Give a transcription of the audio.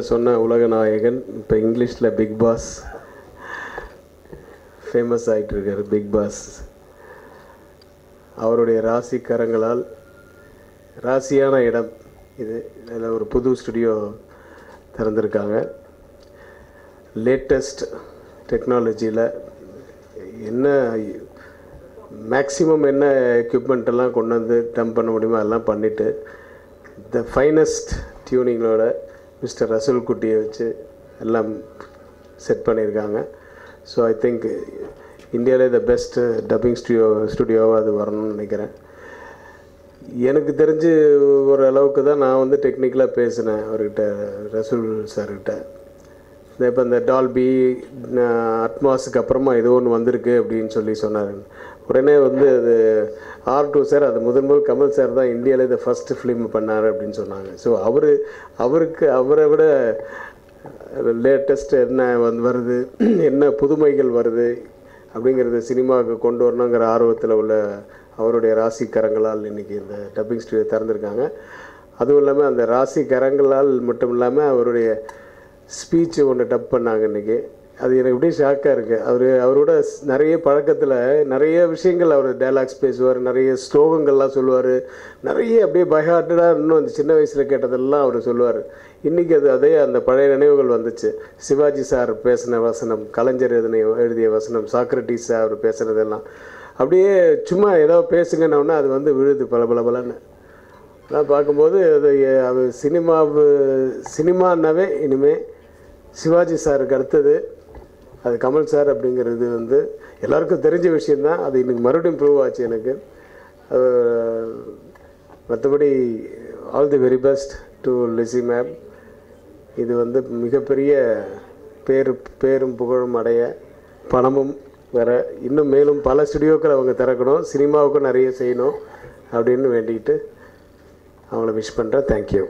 சொன்ன உலக நாயகன் இப்போ இங்கிலீஷில் பிக் பாஸ் ஃபேமஸ் ஆகிட்டு இருக்கார். பிக் பாஸ் அவருடைய ராசிக்கரங்களால் ராசியான இடம் இது. இதில் ஒரு புது ஸ்டுடியோ திறந்திருக்காங்க. லேட்டஸ்ட் டெக்னாலஜியில் என்ன மேக்ஸிமம் என்ன எக்யூப்மெண்ட்டெல்லாம் கொண்டு வந்து டம்ப் பண்ண முடியுமோ அதெல்லாம் பண்ணிவிட்டு த ஃபைனஸ்ட் டியூனிங்களோட மிஸ்டர் ரசூல் குட்டியை வச்சு எல்லாம் செட் பண்ணியிருக்காங்க. ஸோ ஐ திங்க் இந்தியாவிலே த பெஸ்ட் டப்பிங் ஸ்டுடியோவாக அது வரணும்னு நினைக்கிறேன். எனக்கு தெரிஞ்சு ஒரு அளவுக்கு தான் நான் வந்து டெக்னிக்கலாக பேசினேன் அவர்கிட்ட, ரசூல் சார்கிட்ட. இப்போ இந்த டால்பி அட்மாஸுக்கு அப்புறமா ஏதோ ஒன்று வந்திருக்கு அப்படின்னு சொல்லி சொன்னார். உடனே வந்து அது R2 சார், அது முதல் கமல் சார் தான் இந்தியாவிலே இந்த ஃபஸ்ட்டு ஃபிலிம் பண்ணார் அப்படின்னு சொன்னாங்க. ஸோ அவரை விட லேட்டஸ்ட் என்ன வருது, என்ன புதுமைகள் வருது அப்படிங்கிறது சினிமாவுக்கு கொண்டு வரணுங்கிற ஆர்வத்தில் உள்ள அவருடைய ராசிக்கரங்களால் இன்றைக்கி இந்த டப்பிங் ஸ்டுடியோ திறந்துருக்காங்க. அதுவும் இல்லாமல் அந்த ராசிக்கரங்களால் மட்டும் இல்லாமல் அவருடைய ஸ்பீச்சு ஒன்று டப் பண்ணாங்க இன்றைக்கி. அது எனக்கு அப்படியே ஷாக்காக இருக்குது. அவரோட நிறைய பழக்கத்தில் நிறைய விஷயங்கள் அவர் டைலாக்ஸ் பேசுவார், நிறைய ஸ்லோகங்கள்லாம் சொல்லுவார், நிறைய அப்படியே பைஹார்ட்டடாக இன்னும் அந்த சின்ன வயசில் கேட்டதெல்லாம் அவர் சொல்லுவார். இன்றைக்கி அதே அந்த பழைய நினைவுகள் வந்துச்சு. சிவாஜி சார் பேசின வசனம், கலைஞர் எழுதிய வசனம், சாக்ரட்டிஸ் சார் அவர் பேசுகிறதெல்லாம் அப்படியே சும்மா ஏதோ பேசுங்கன்னொன்னே அது வந்து விழுது பலன்னு. அதெல்லாம் பார்க்கும்போது அது சினிமான்னாவே இனிமேல் சிவாஜி சாருக்கு அடுத்தது அது கமல் சார் அப்படிங்கிறது வந்து எல்லாருக்கும் தெரிஞ்ச விஷயந்தான். அது இன்றைக்கி மறுபடியும் ப்ரூவ் ஆச்சு எனக்கு. மற்றபடி all the very best to Lizzie ma'am. இது வந்து மிகப்பெரிய பேரும் புகழும் அடைய, பணமும் வர, இன்னும் மேலும் பல ஸ்டுடியோக்கள் அவங்க திறக்கணும், சினிமாவுக்கும் நிறைய செய்யணும் அப்படின்னு வேண்டிக்கிட்டு அவங்கள விஷ் பண்ணுறேன். தேங்க்யூ.